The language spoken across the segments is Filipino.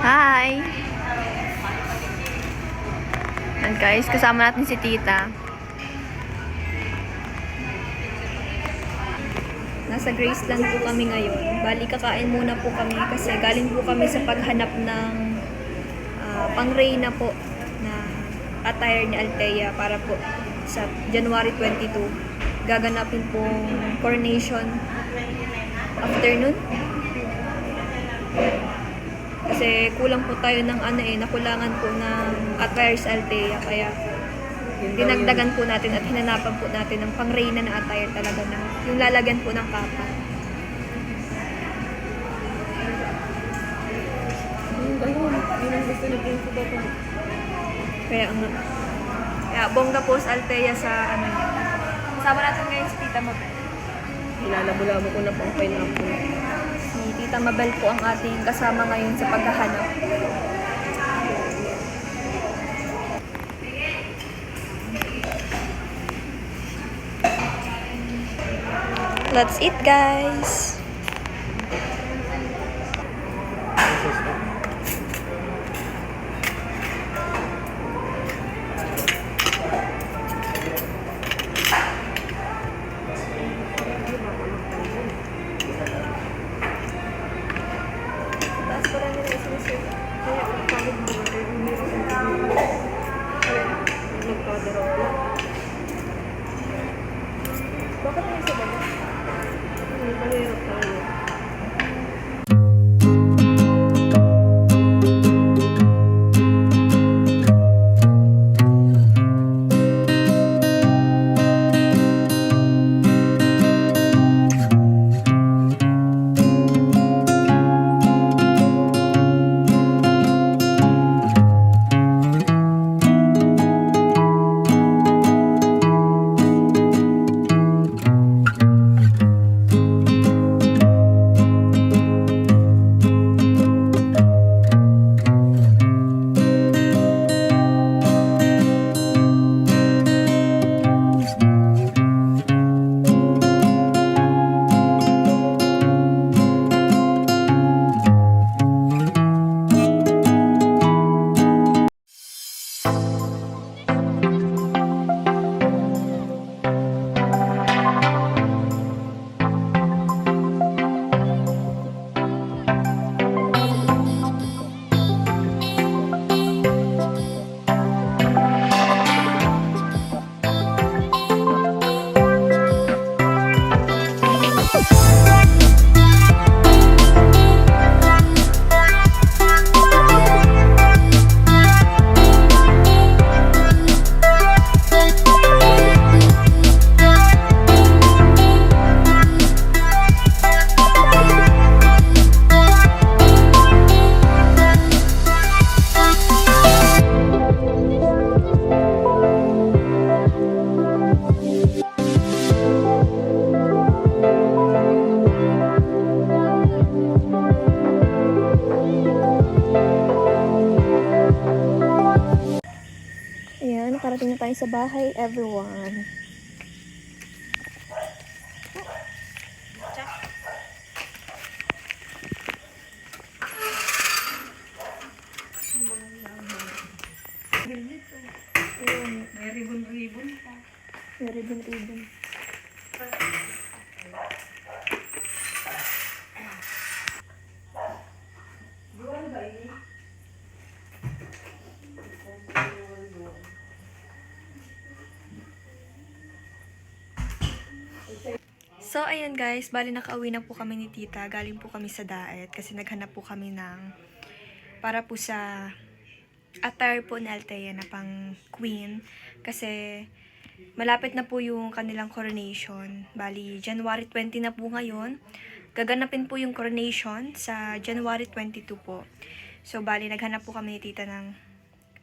Hi! And guys, kasama natin si Tita. Nasa Graceland po kami ngayon. Bali, kakain muna po kami kasi galing po kami sa paghanap ng pang-Reyna po na attire ni Althea para po sa January 22. Gaganapin pong coronation afternoon. Kasi kulang po tayo ng nakulangan po ng attire sa Althea. Kaya dinagdagan po natin at hinanapan po natin ng pang-Reyna na attire talaga na yung lalagyan po ng kapa. Kaya bongga po sa Althea sa Kasama natin ngayon si Tita Mabel. Ilalabo-labo ko na po ang pineapple. Si Tita Mabel po ang ating kasama ngayon sa paghahanap. Let's eat, guys! Taas ko lang nila isang sir. Kaya ang pagod mo, bakit na isa ba? Hindi pa hirap tayo. Ayan, nakarating na tayo sa bahay, everyone. May ribbon-ribbon pa. May ribbon-ribbon. So, ayan guys, bali nakauwi na po kami ni Tita. Galing po kami sa Daet kasi naghanap po kami para po sa attire po ni Althea na pang queen. Kasi malapit na po yung kanilang coronation. Bali, January 20 na po ngayon. Gaganapin po yung coronation sa January 22 po. So, bali, naghanap po kami ni Tita ng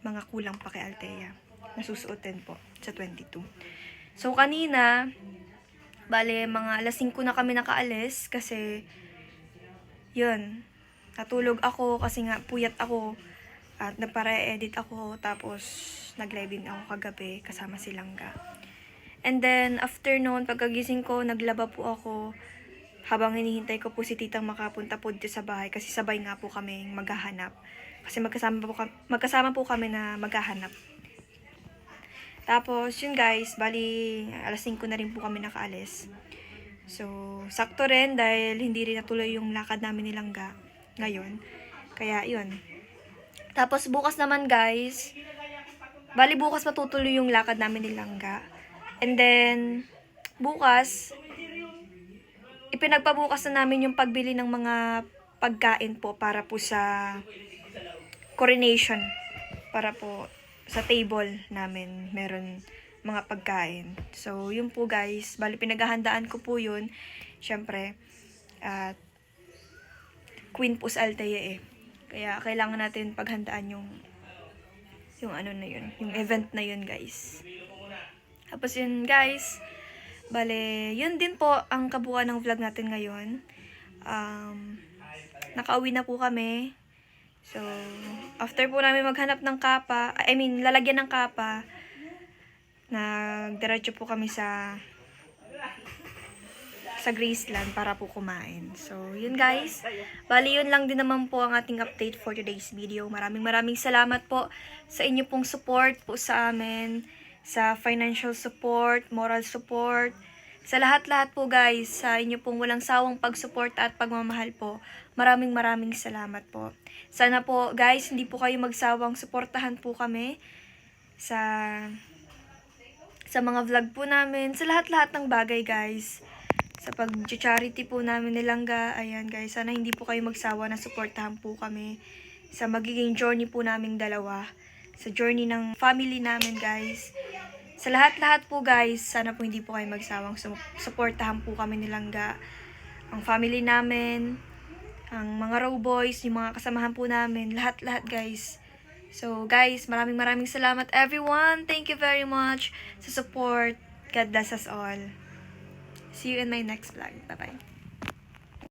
mga kulang pa kay Althea. Nasusuotin po sa 22. So, kanina, bale, mga alas 5 na kami nakaalis kasi, yun, natulog ako kasi nga puyat ako at nagpara-edit ako tapos nag-live din ako kagabi kasama si Langga. And then, after noon, pagkagising ko, naglaba po ako. habang hinihintay ko po si titang makapunta po dito sa bahay kasi sabay nga po kami maghahanap. Kasi magkasama po kami na maghahanap. Tapos, yun guys, bali, alas 5 na rin po kami nakaalis. So, sakto rin dahil hindi rin natuloy yung lakad namin ni Langga ngayon. Kaya, yun. Tapos, bukas naman guys, bali bukas matutuloy yung lakad namin ni Langga. And then, bukas, ipinagpabukas na namin yung pagbili ng mga pagkain po para po sa coronation. Para po sa table namin meron mga pagkain. So, yun po guys. Bali, pinaghahandaan ko po yun. Siyempre, at Queen po sa Althea eh. Kaya, kailangan natin paghandaan yung ano na yun. Yung event na yun guys. Tapos yun guys. Bale, yun din po ang kabuuan ng vlog natin ngayon. Nakauwi na po kami. So, after po namin maghanap ng kapa, lalagyan ng kapa, nagdiretso po kami sa Graceland para po kumain. So, yun guys. Bali, yun lang din naman po ang ating update for today's video. Maraming salamat po sa inyo pong support po sa amin, sa financial support, moral support, sa lahat-lahat po guys, sa inyo pong walang sawang pag-support at pagmamahal po. Maraming salamat po. Sana po guys, hindi po kayo magsawang suportahan po kami sa mga vlog po namin, sa lahat-lahat ng bagay guys. Sa pag-charity po namin ni Langga, ayan guys, sana hindi po kayo magsawa na suportahan po kami sa magiging journey po naming dalawa, sa journey ng family namin guys. Sa lahat-lahat po guys, sana po hindi po kayo magsawang suportahan po kami ni Langga, ang family namin, ang mga row boys, yung mga kasamahan po namin, lahat-lahat guys. So guys, maraming salamat everyone. Thank you very much sa support. God bless us all. See you in my next vlog. Bye-bye.